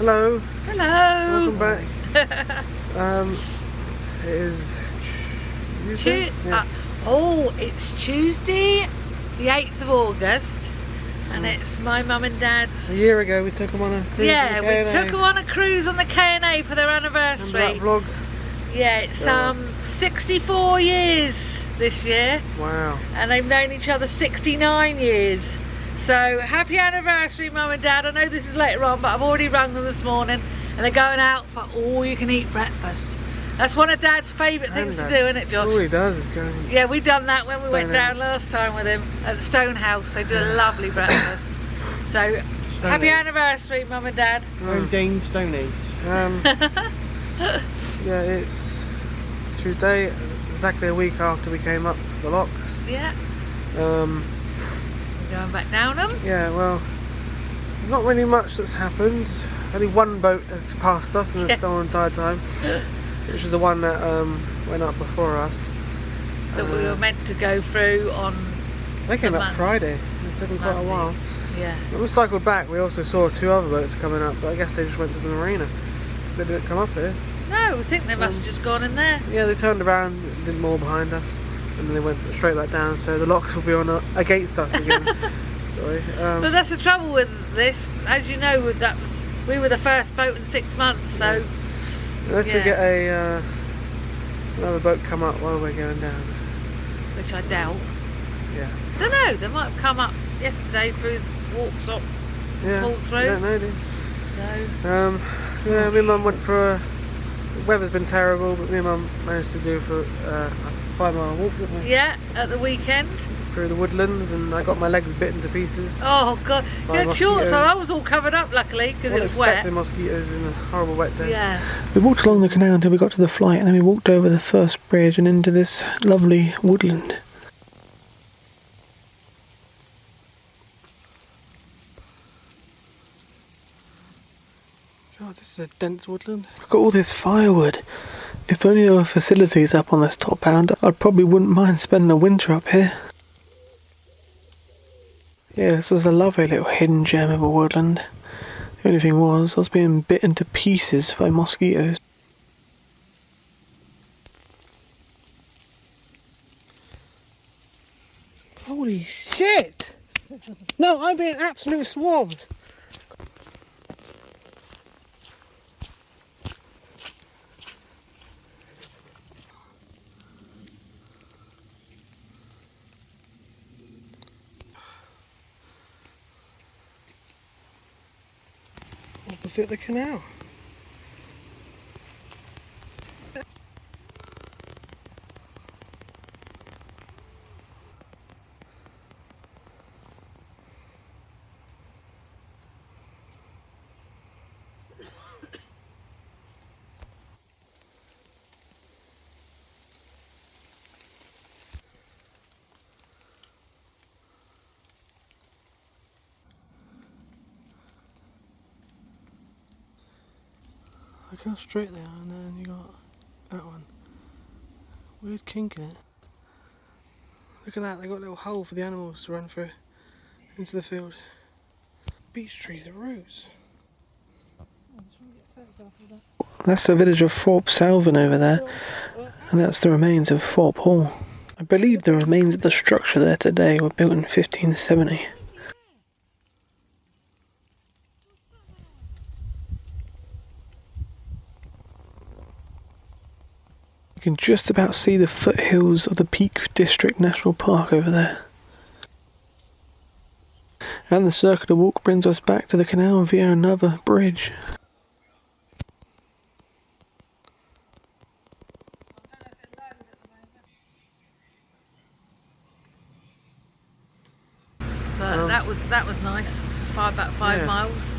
Hello. Hello. Welcome back. It is Tuesday. It's Tuesday, the 8th of August, and it's my mum and dad's. A year ago, we took them on a cruise. Yeah, we took them on a cruise on the K&A for their anniversary. Remember that vlog? Yeah, it's 64 years this year. Wow. And they've known each other 69 years. So happy anniversary, mum and dad. I know this is later on, but I've already rung them this morning, and they're going out for all-you-can-eat breakfast. That's one of Dad's favourite things to do, isn't it, Josh? That's all he does is go. Yeah, we done that when we went down last time with him at the Stone House. They do a lovely breakfast. So, happy anniversary, Mum and Dad. Dane Stone Age. Yeah, it's Tuesday. It's exactly a week after we came up the locks. Yeah. We're going back down them. Yeah, well, there's not really much that's happened. Only one boat has passed us in the whole entire time. Which was the one that went up before us. That we were meant to go through on. They came up Friday. It took them quite a while. Yeah. When we cycled back, we also saw two other boats coming up, but I guess they just went to the marina. They didn't come up here. No, I think they must have just gone in there. Yeah, they turned around, did more behind us, and then they went straight back down. So the locks will be on against us again. Sorry. But that's the trouble with this, as you know. We were the first boat in 6 months, so. Unless we get another boat come up while we're going down. Which I doubt. Yeah. I don't know, they might have come up yesterday through walks up, pulled through. I don't know, do you? No. Yeah, me and Mum went for the weather's been terrible, but me and Mum managed to do for a 5-mile walk, didn't we? Yeah, at the weekend. Through the woodlands, and I got my legs bitten to pieces. Oh God, you had shorts on. I was all covered up luckily because it was wet. The mosquitoes in a horrible wet day. Yeah. We walked along the canal until we got to the flight, and then we walked over the first bridge and into this lovely woodland. God, this is a dense woodland. Look at all this firewood. If only there were facilities up on this top pound, I probably wouldn't mind spending a winter up here. Yeah, this is a lovely little hidden gem of a woodland. The only thing was, I was being bitten to pieces by mosquitoes. Holy shit! No, I'm being absolutely swarmed. Opposite the canal. Look how straight they are, and then you got that one. Weird kink in it. Look at that, they got a little hole for the animals to run through into the field. Beech trees are roots. That's the village of Thorpe Salvin over there, and that's the remains of Thorpe Hall. I believe the remains of the structure there today were built in 1570. You can just about see the foothills of the Peak District National Park over there. And the circular walk brings us back to the canal via another bridge. But that was nice. About 5 miles.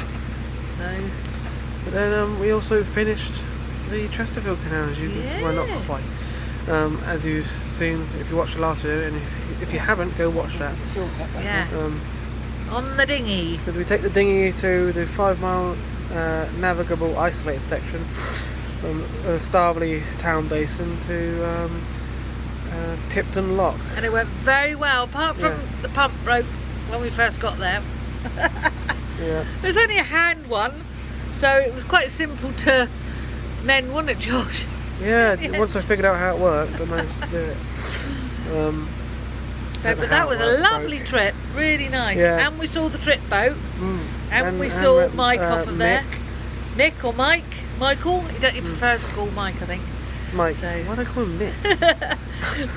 So. But then we also finished the Chesterfield canal, as you can see. Well, not quite. As you've seen, if you watched the last video, and if you haven't, go watch that. Yeah. On the dinghy. Because we take the dinghy to the 5-mile navigable isolated section from Starveley town basin to Tipton Lock. And it went very well, apart from the pump broke when we first got there. Yeah. There's only a hand one, So it was quite simple to mend, wasn't it, Josh? Yeah, once I figured out how it worked, I managed to do it. But that was a lovely trip, really nice. Yeah. And we saw the trip boat, and we saw Mike off of there. Mick or Mike? Michael? He prefers to call Mike, I think. Mike. So. Why do I call him Mick?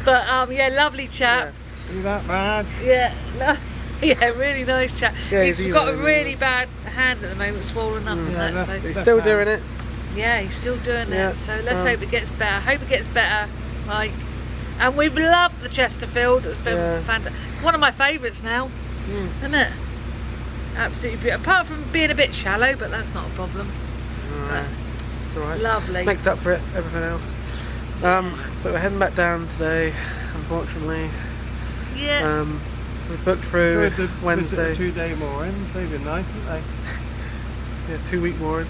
But yeah, lovely chap. Yeah. You that bad? Yeah, yeah, really nice chap. Yeah, he's got a really bad hand at the moment, swollen up and that. So. He's still doing it. Yeah, he's still doing Yeah. it. So let's hope it gets better. Hope it gets better, Mike. And we've loved the Chesterfield. It's been fantastic. It's one of my favourites now, isn't it? Absolutely beautiful. Apart from being a bit shallow, but that's not a problem. It's alright. Lovely. Makes up for it, everything else. But we're heading back down today, unfortunately. Yeah. We booked through Wednesday. 2-day mooring. They've been nice, haven't they? Yeah, 2-week mooring.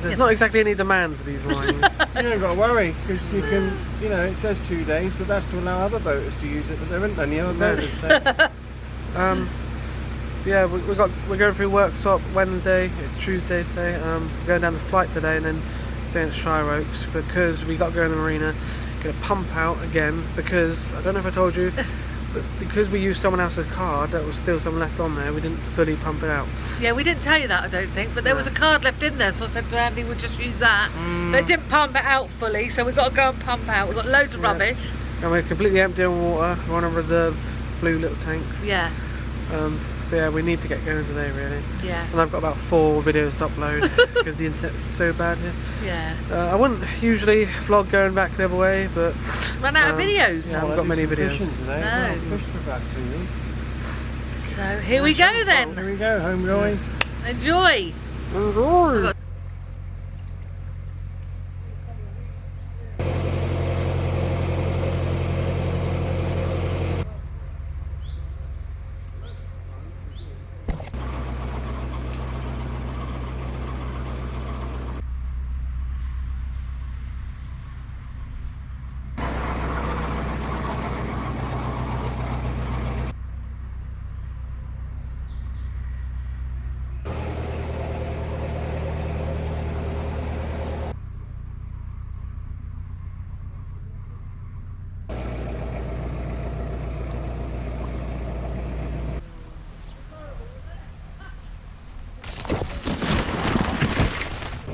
There's not exactly any demand for these moorings. You don't got to worry, because you can, you know, it says 2 days, but that's to allow other boaters to use it, but there isn't any other boaters. So. Yeah, we're going through workshop Wednesday. It's Tuesday today. We're going down the flight today and then staying at Shireoaks because we got to go in the marina. Going to pump out again because I don't know if I told you, but because we used someone else's card, there was still some left on there. We didn't fully pump it out. Yeah, we didn't tell you that, I don't think, but there was a card left in there, so I said to Andy we'll just use that. But it didn't pump it out fully, so we've got to go and pump out. We've got loads of rubbish. And we're completely empty on water. We're on a reserve blue little tanks. Yeah. So yeah, we need to get going today, really. Yeah. And I've got about 4 videos to upload because the internet's so bad here. Yeah. I wouldn't usually vlog going back the other way, but Run out of videos. yeah, I haven't got many videos. Today. No. Well, fished for about 2 weeks. So here we go then. Here we go, home guys. Enjoy.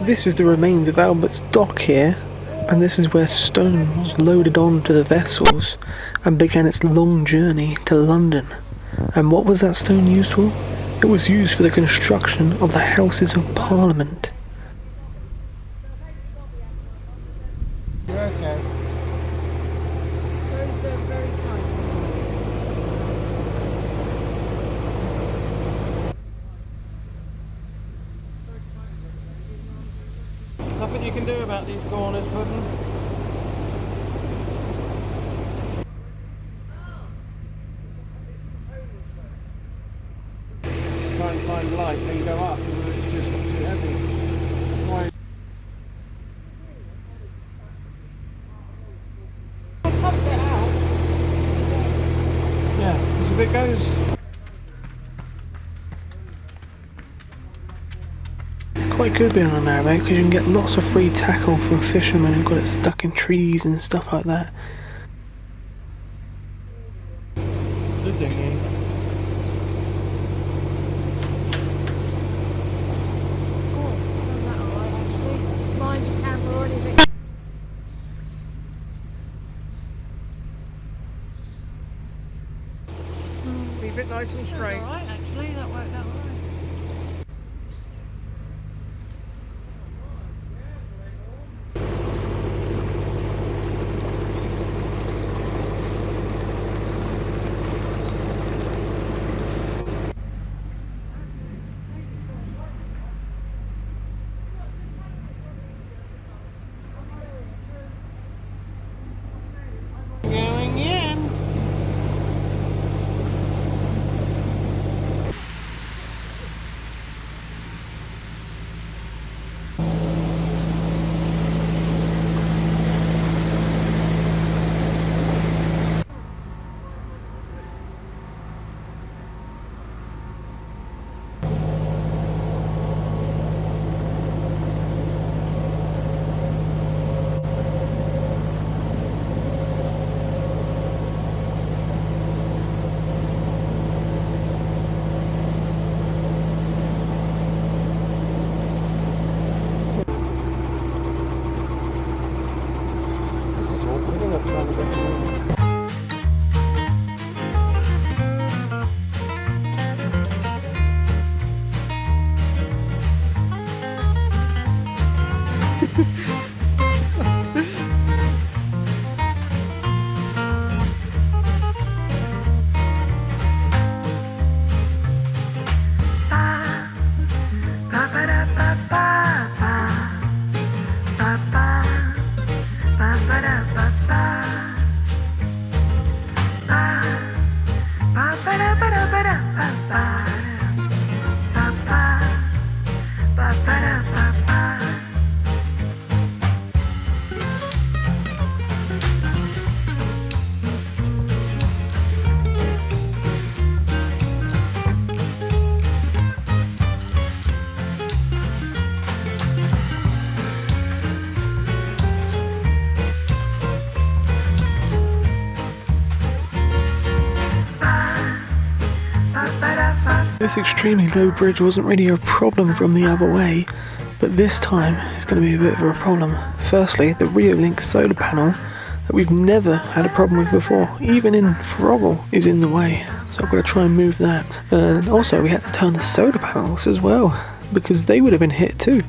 This is the remains of Albert's dock here, and this is where stone was loaded onto the vessels and began its long journey to London. And what was that stone used for? It was used for the construction of the Houses of Parliament. You're okay. Nothing you can do about these corners, Puddin'. Try and find light, then go up, and it's just too heavy. That's why. Pump it out. Yeah, because if it goes. It's quite good being on a narrowboat because you can get lots of free tackle from fishermen who've got it stuck in trees and stuff like that. The dinghy. Keep it nice and straight. Alright, actually, that worked out alright. Going in. This extremely low bridge wasn't really a problem from the other way, but this time it's going to be a bit of a problem. Firstly, the Reolink solar panel that we've never had a problem with before, even in Froggle, is in the way. So I've got to try and move that. And also we had to turn the solar panels as well, because they would have been hit too.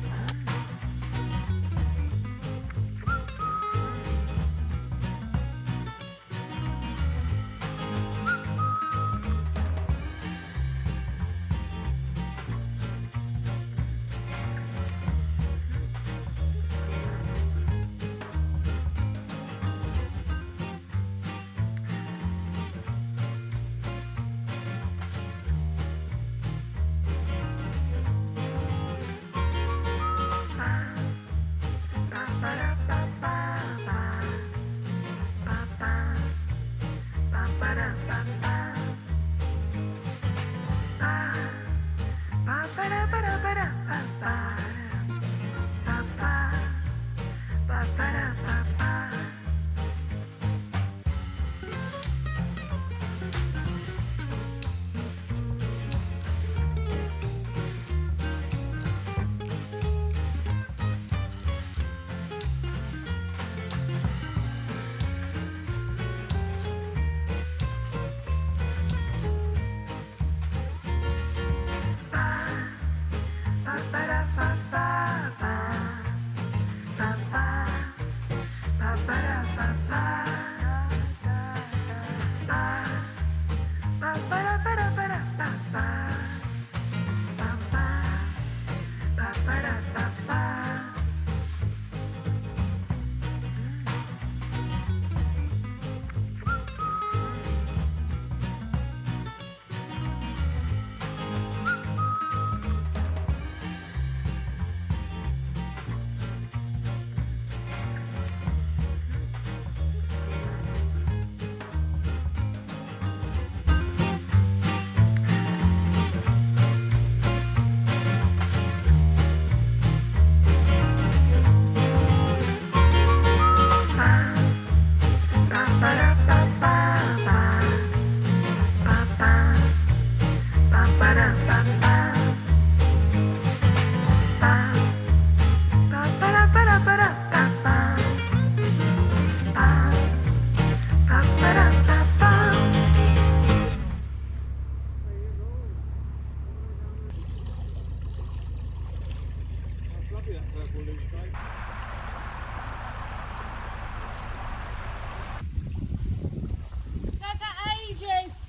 That's at ages.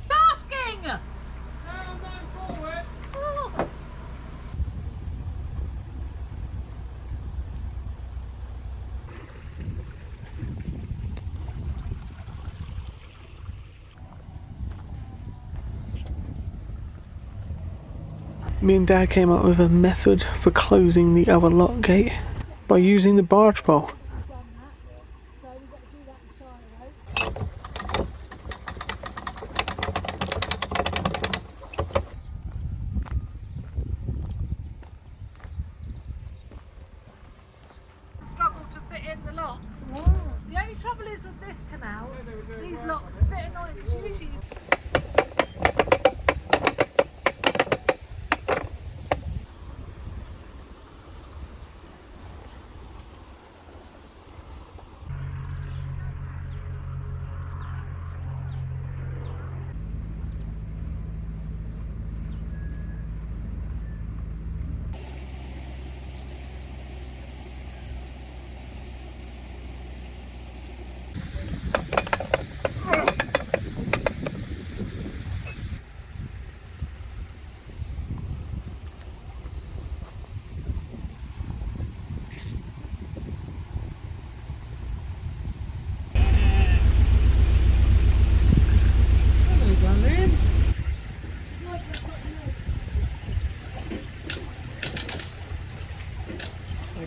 Basking. No, I'm not forward. Oh. Me and Dad came up with a method for closing the other lock gate by using the barge pole. Struggle to fit in the locks. The only trouble is with this canal, these locks, it's a bit annoying because usually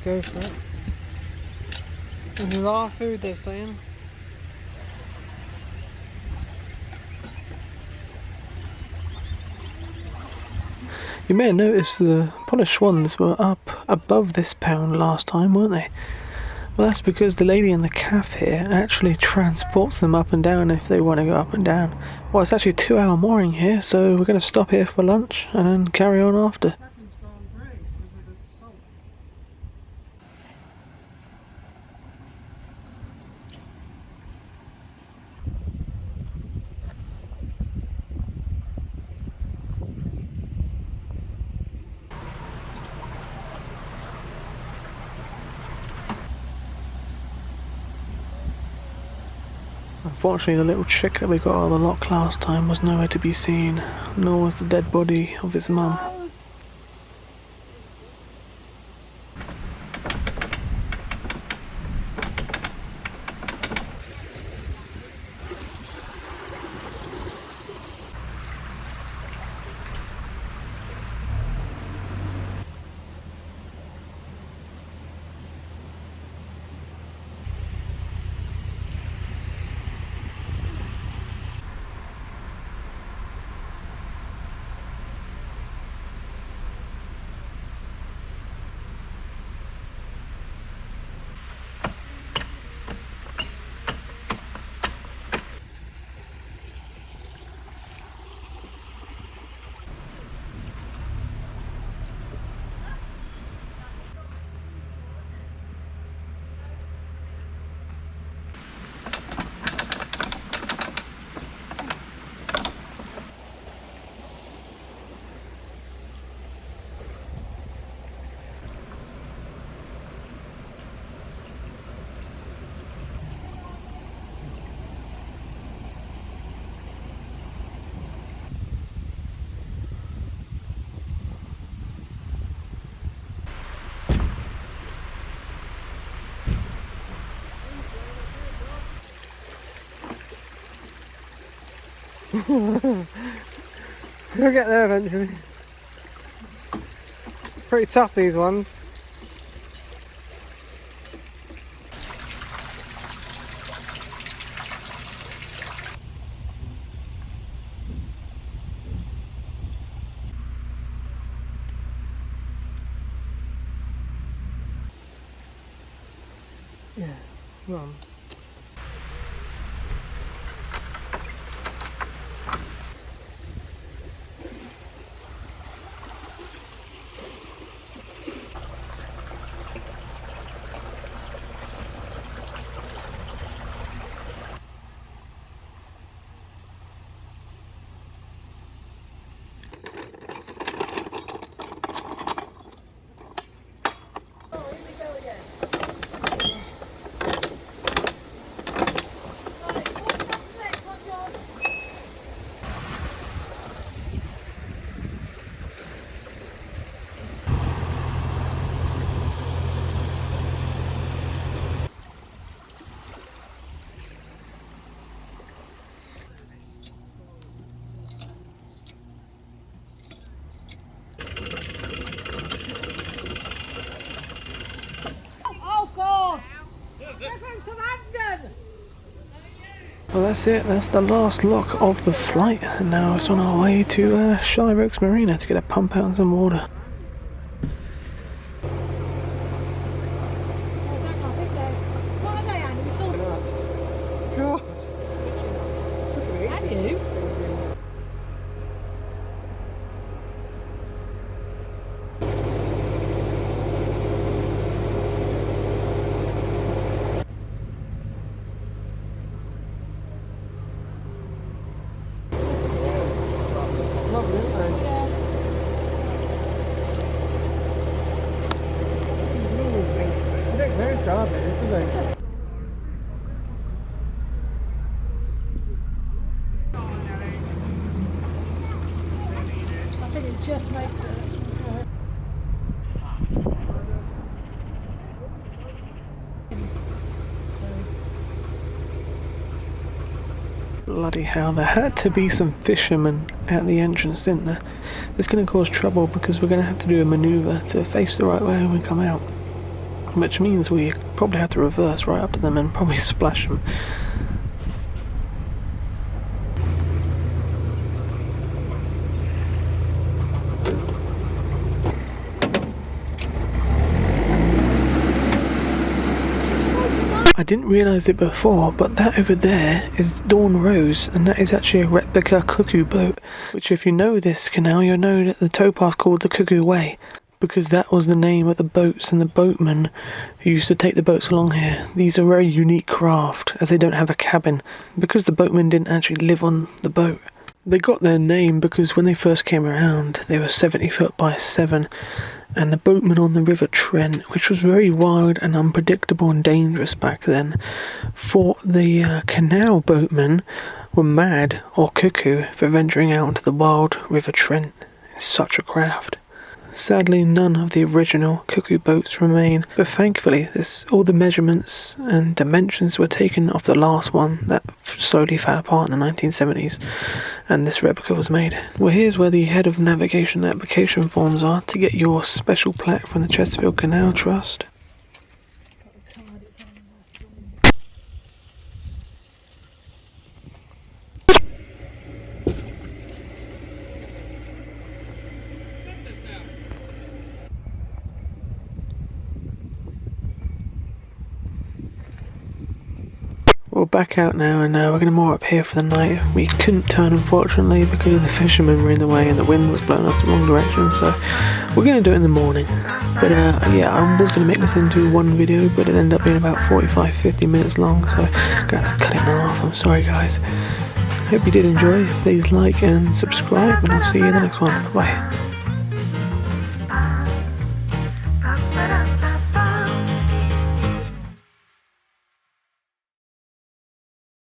go for it. This is our food, they're saying. You may have noticed the polished swans were up above this pound last time, weren't they? Well, that's because the lady in the calf here actually transports them up and down if they want to go up and down. Well, it's actually a 2-hour mooring here, so we're going to stop here for lunch and then carry on after. Unfortunately, the little chick that we got out of the lock last time was nowhere to be seen, nor was the dead body of his mum. We'll get there eventually. Pretty tough, these ones. Yeah, well. Well, that's it. That's the last lock of the flight, and now it's on our way to Shireoaks Marina to get a pump out and some water. I think it just makes it. Bloody hell, there had to be some fishermen at the entrance, didn't there? It's going to cause trouble because we're going to have to do a manoeuvre to face the right way when we come out. which means we probably have to reverse right up to them and probably splash them. I didn't realise it before, but that over there is Dawn Rose, and that is actually a replica cuckoo boat, which if you know this canal, you'll know that the towpath's called the Cuckoo Way, because that was the name of the boats and the boatmen who used to take the boats along here. These are very unique craft, as they don't have a cabin, because the boatmen didn't actually live on the boat. They got their name because when they first came around, they were 70 foot by 7, and the boatmen on the River Trent, which was very wild and unpredictable and dangerous back then, thought the canal boatmen were mad or cuckoo for venturing out into the wild River Trent in such a craft. Sadly, none of the original cuckoo boats remain, but thankfully all the measurements and dimensions were taken off the last one that slowly fell apart in the 1970s, and this replica was made. Well, here's where the head of navigation application forms are to get your special plaque from the Chesterfield Canal Trust. We're back out now, and we're going to moor up here for the night. We couldn't turn, unfortunately, because the fishermen were in the way and the wind was blowing us the wrong direction, so we're going to do it in the morning. But yeah, I was going to make this into one video, but it ended up being about 45-50 minutes long, so I'm going to have to cut it in half. I'm sorry, guys. Hope you did enjoy. Please like and subscribe, and I'll see you in the next one. Bye-bye.